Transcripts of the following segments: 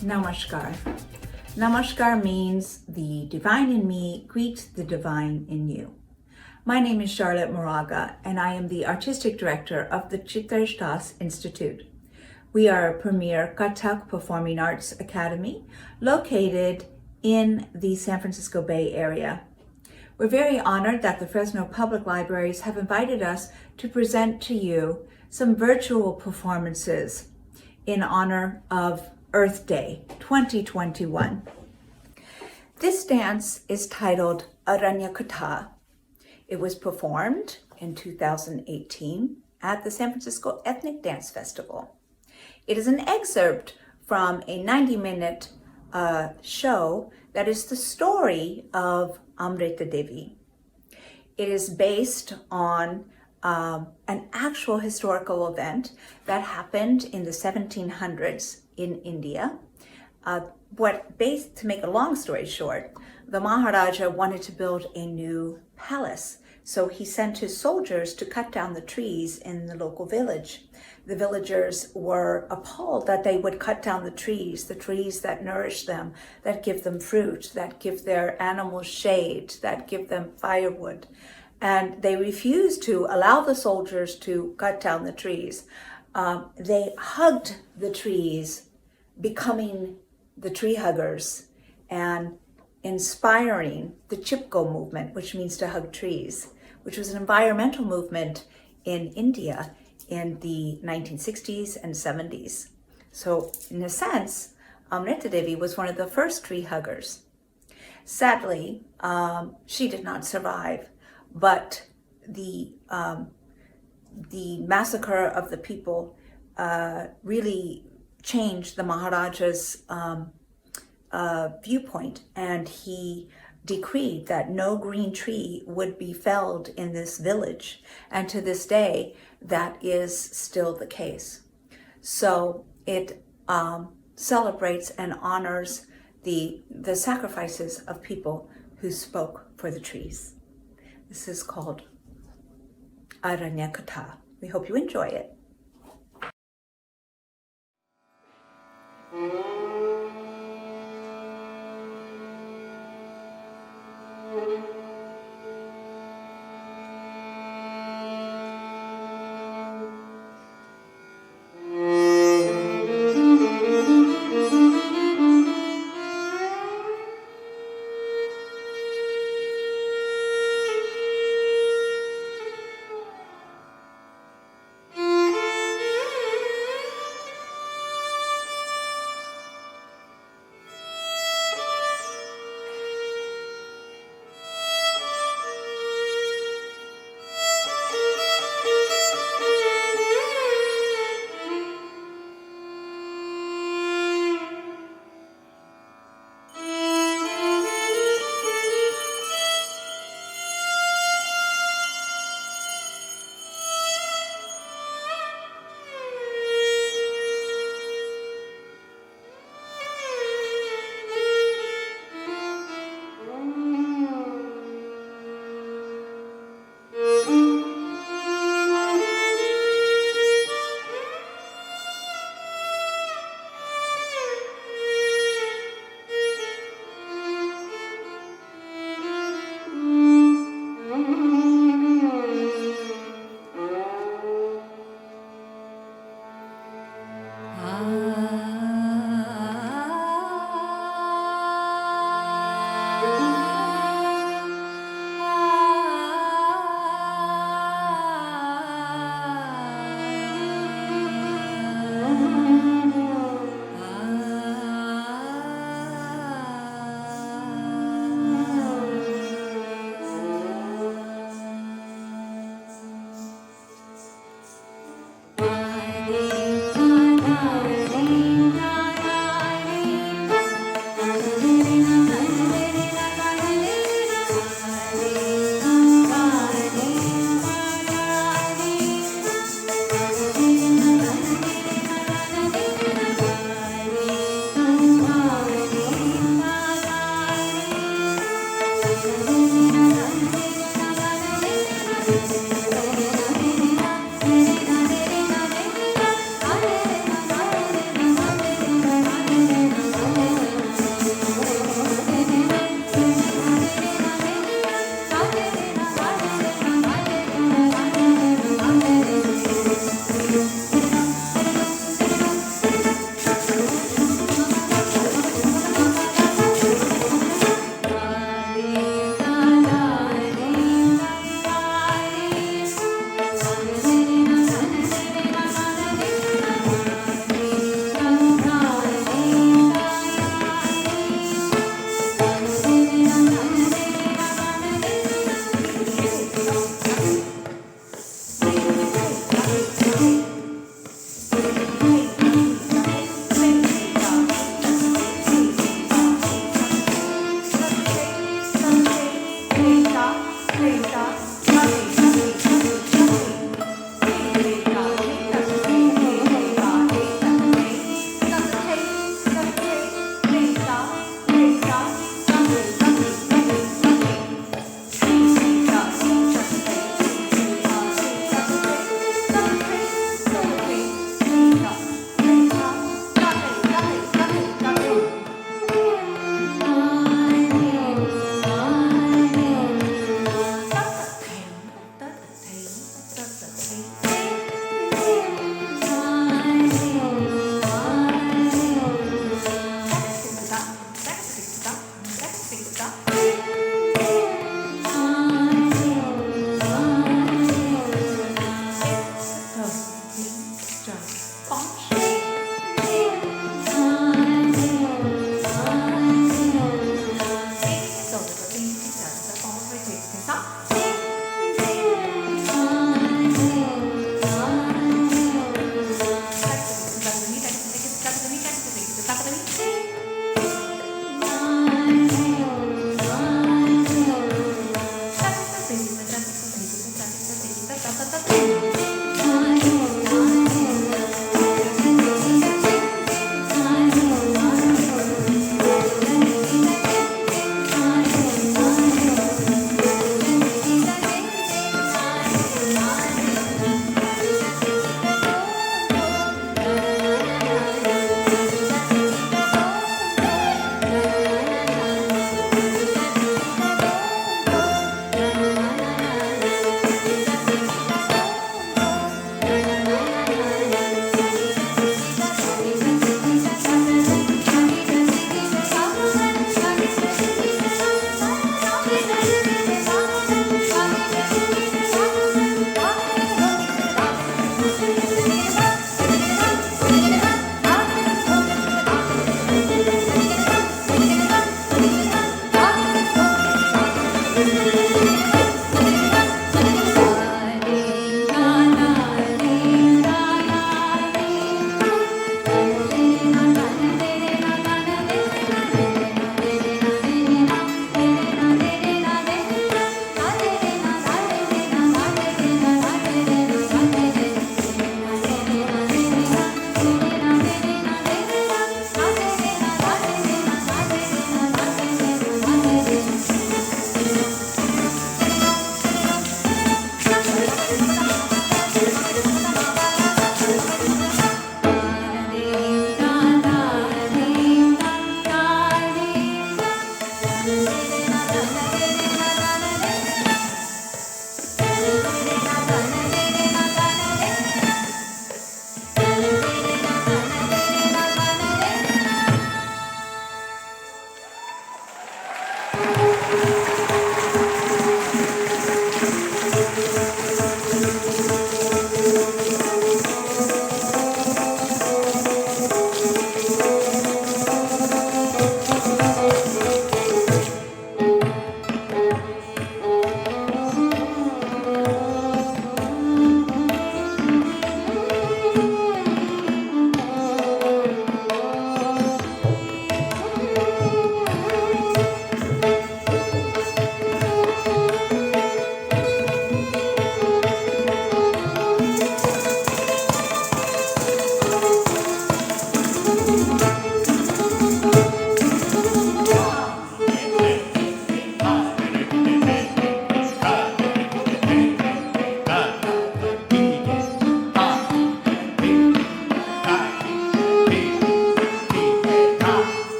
Namaskar. Namaskar means the divine in me greets the divine in you. My name is Charlotte Moraga, and I am the Artistic Director of the Chitresh Institute. We are a premier Kathak Performing Arts Academy located in the San Francisco Bay Area. We're very honored that the Fresno Public Libraries have invited us to present to you some virtual performances in honor of Earth Day 2021. This dance is titled Aranyakatha. It was performed in 2018 at the San Francisco Ethnic Dance Festival. It is an excerpt from a 90-minute show that is the story of Amrita Devi. It is based on an actual historical event that happened in the 1700s in India. To make a long story short, the Maharaja wanted to build a new palace. So he sent his soldiers to cut down the trees in the local village. The villagers were appalled that they would cut down the trees that nourish them, that give them fruit, that give their animals shade, that give them firewood. And they refused to allow the soldiers to cut down the trees. They hugged the trees, becoming the tree huggers and inspiring the Chipko movement, which means to hug trees, which was an environmental movement in India in the 1960s and 70s. So in a sense, Amrita Devi was one of the first tree huggers. Sadly, she did not survive, but the massacre of the people really changed the Maharaja's viewpoint, and he decreed that no green tree would be felled in this village. And to this day, that is still the case. So it celebrates and honors the sacrifices of people who spoke for the trees. This is called Aranyakatha. We hope you enjoy it.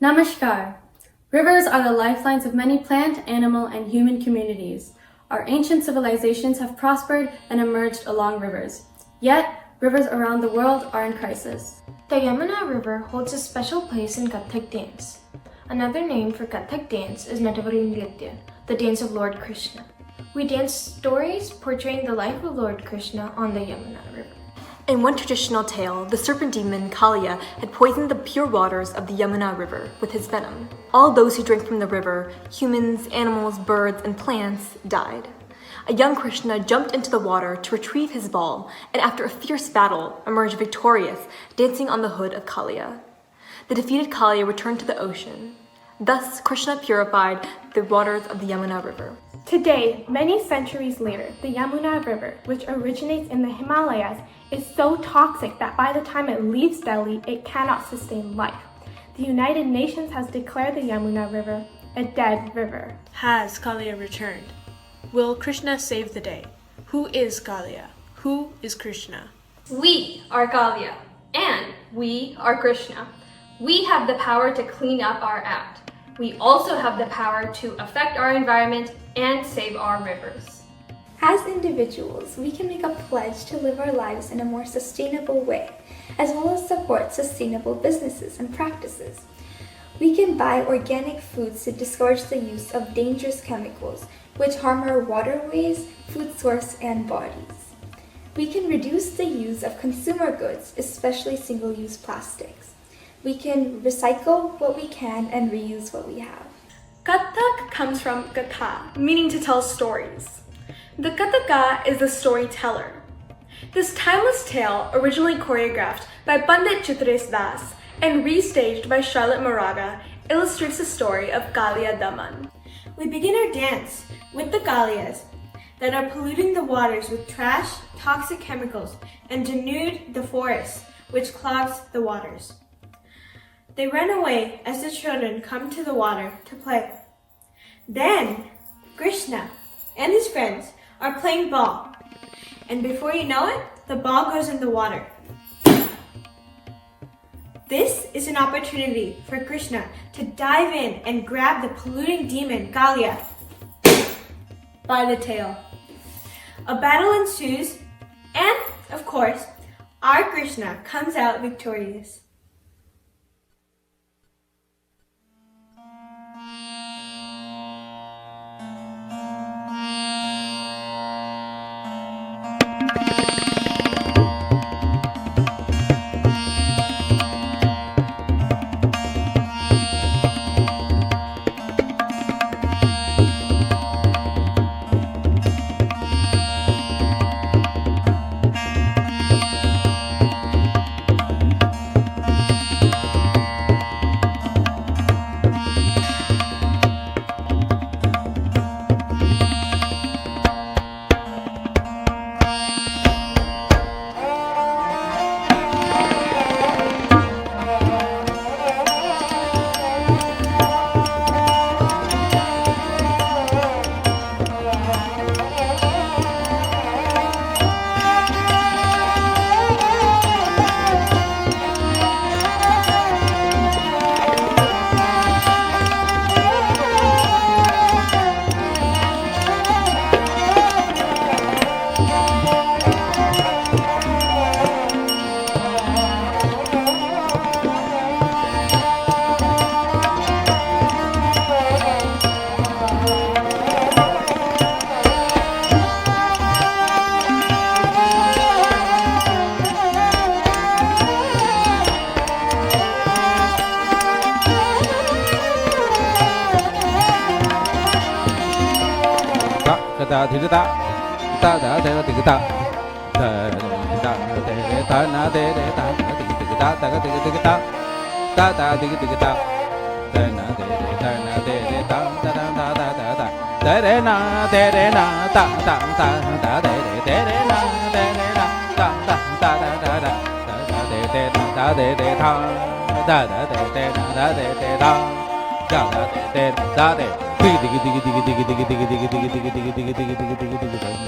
Namaskar. Rivers are the lifelines of many plant, animal, and human communities. Our ancient civilizations have prospered and emerged along rivers. Yet, rivers around the world are in crisis. The Yamuna River holds a special place in Kathak dance. Another name for Kathak dance is Natavari Nritya, the dance of Lord Krishna. We dance stories portraying the life of Lord Krishna on the Yamuna River. In one traditional tale, the serpent demon Kaliya had poisoned the pure waters of the Jamuna River with his venom. All those who drank from the river, humans, animals, birds, and plants, died. A young Krishna jumped into the water to retrieve his ball, and after a fierce battle, emerged victorious, dancing on the hood of Kaliya. The defeated Kaliya returned to the ocean. Thus, Krishna purified the waters of the Yamuna River. Today, many centuries later, the Yamuna River, which originates in the Himalayas, is so toxic that by the time it leaves Delhi, it cannot sustain life. The United Nations has declared the Yamuna River a dead river. Has Kaliya returned? Will Krishna save the day? Who is Kaliya? Who is Krishna? We are Kaliya, and we are Krishna. We have the power to clean up our act. We also have the power to affect our environment and save our rivers. As individuals, we can make a pledge to live our lives in a more sustainable way, as well as support sustainable businesses and practices. We can buy organic foods to discourage the use of dangerous chemicals, which harm our waterways, food source, and bodies. We can reduce the use of consumer goods, especially single-use plastics. We can recycle what we can and reuse what we have. Kathak comes from Katha, meaning to tell stories. The Kathaka is the storyteller. This timeless tale, originally choreographed by Pandit Chitresh Das and restaged by Charlotte Moraga, illustrates the story of Kaliya Daman. We begin our dance with the Kaliyas that are polluting the waters with trash, toxic chemicals, and denude the forest, which clogs the waters. They run away as the children come to the water to play. Then, Krishna and his friends are playing ball, and before you know it, the ball goes in the water. This is an opportunity for Krishna to dive in and grab the polluting demon Kaliya by the tail. A battle ensues, and, of course, our Krishna comes out victorious. da thi da da da da thi da da da da na de de da thi da da da thi da da da thi da da na de de da na de de da da da da da da da re na da da da da de re na de na da da da da da da de de da de de tha da da de de da de de da da da de da de digi digi digi digi digi digi digi digi digi digi digi digi digi digi digi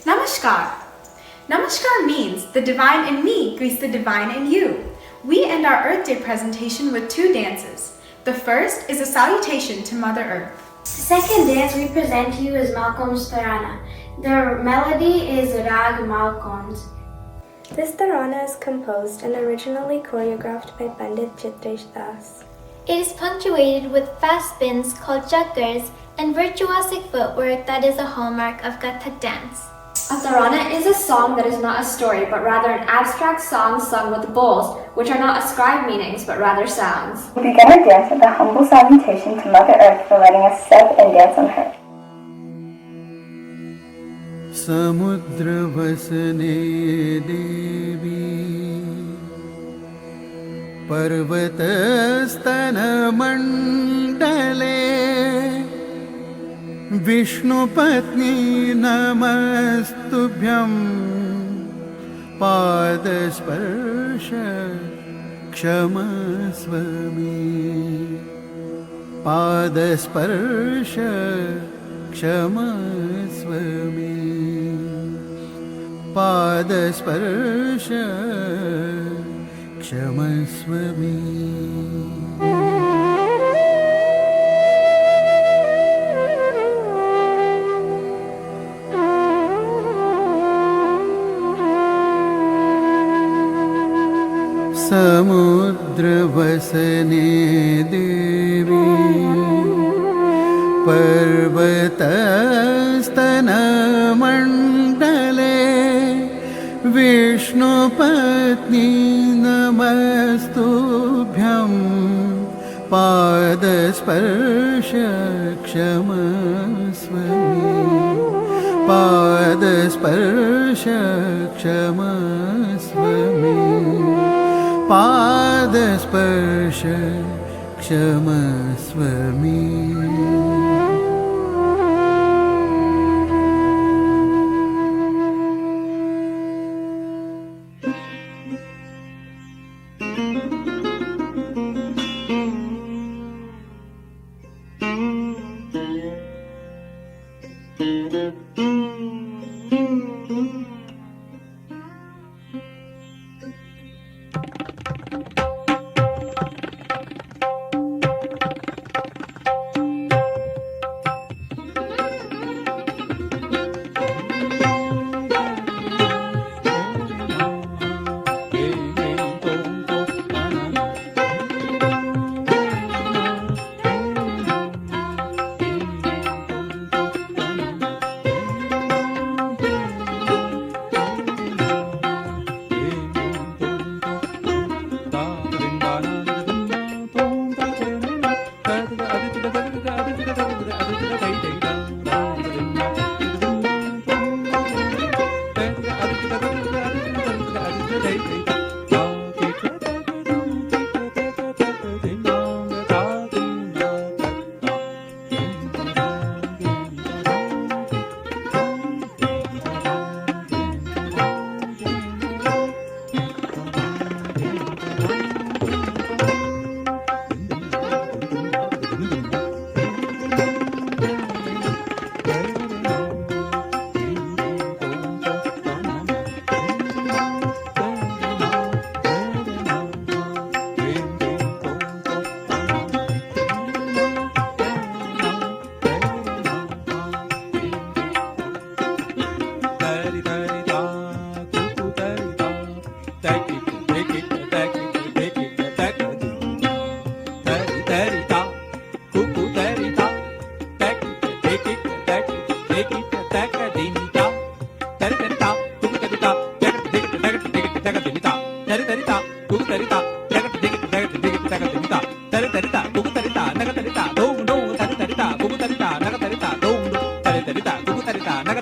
Namaskar. Namaskar means the divine in me greets the divine in you. We end our Earth Day presentation with two dances. The first is a salutation to Mother Earth. The second dance we present to you is Malcolm's Tarana. The melody is Rag Malcolm's. This Tarana is composed and originally choreographed by Pandit Chitresh Das. It is punctuated with fast spins called chakras and virtuosic footwork that is a hallmark of Kathak dance. A Tarana is a song that is not a story, but rather an abstract song sung with bowls, which are not ascribed meanings, but rather sounds. We begin our dance with a humble salutation to Mother Earth for letting us step and dance on her. Samudra vasane devi Parvatastana mandale Vishnupatni namastubhyam Padasparsha kshamasvami Padasparsha kshamasvami Padasparsha kshamasvami Samudra vasane devi Parvatastana mandale Vishnupatni namastubhyam Padasparsha kshamasvami Padasparsha kshamasvami Padasparsha kshamasvami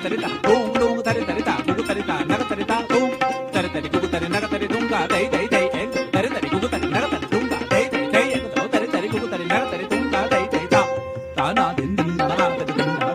tarita tung tung tari tarita kuku tarita naga tarita tung tari tari kuku tari naga tari tunga dai dai dai ek tari tari kuku tari naga tari tunga dai dai dai ek do tari tari kuku tari naga tari tunga dai dai ta ta na din din na na tari din na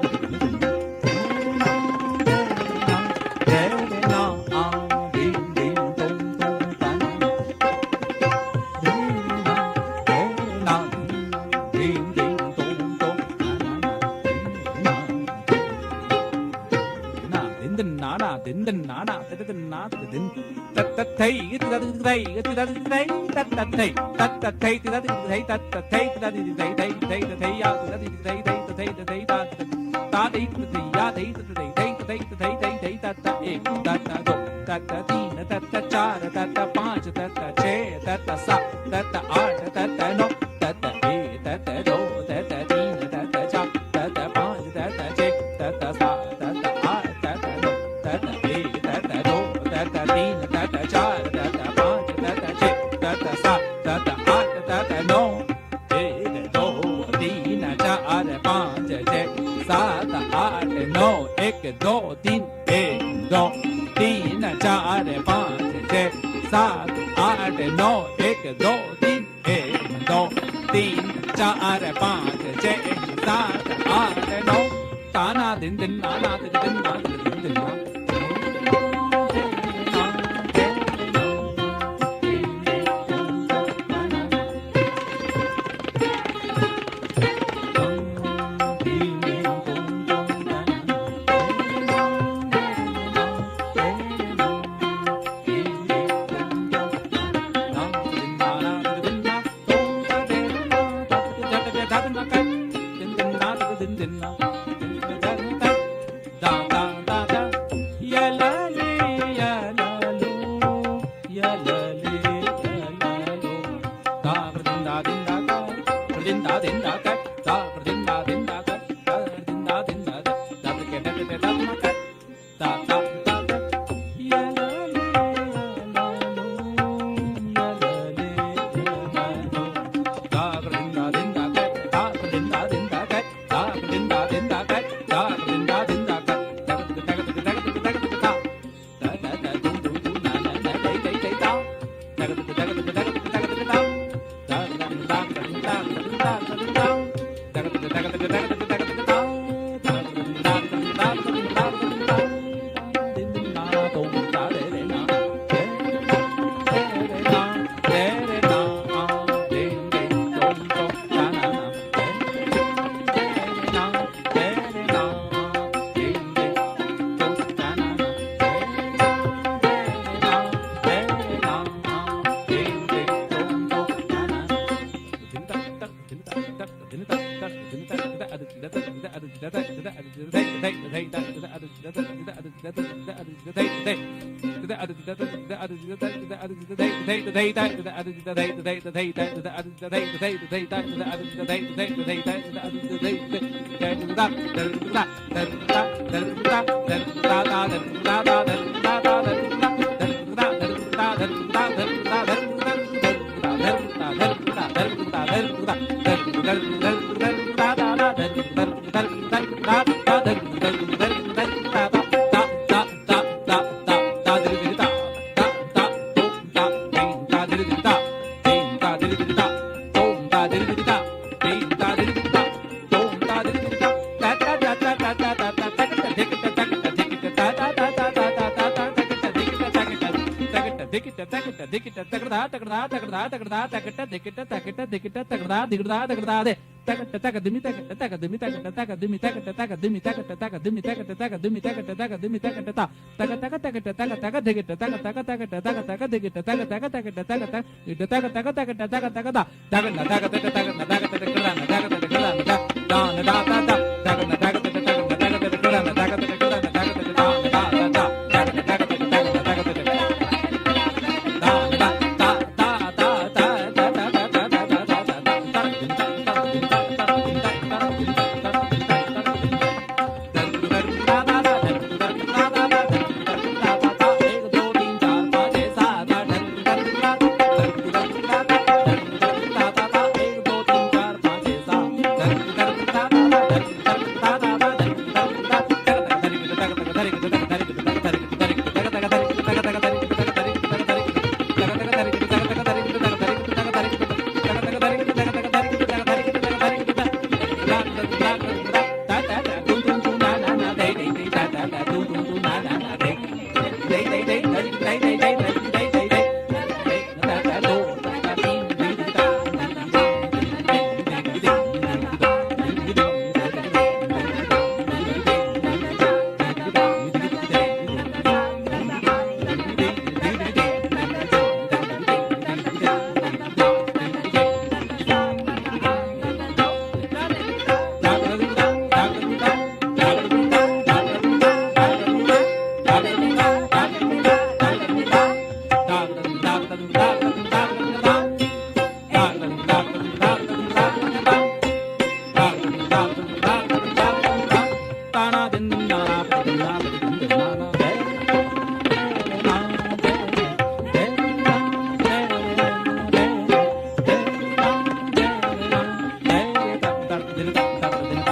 ta, dil ta, ta, dil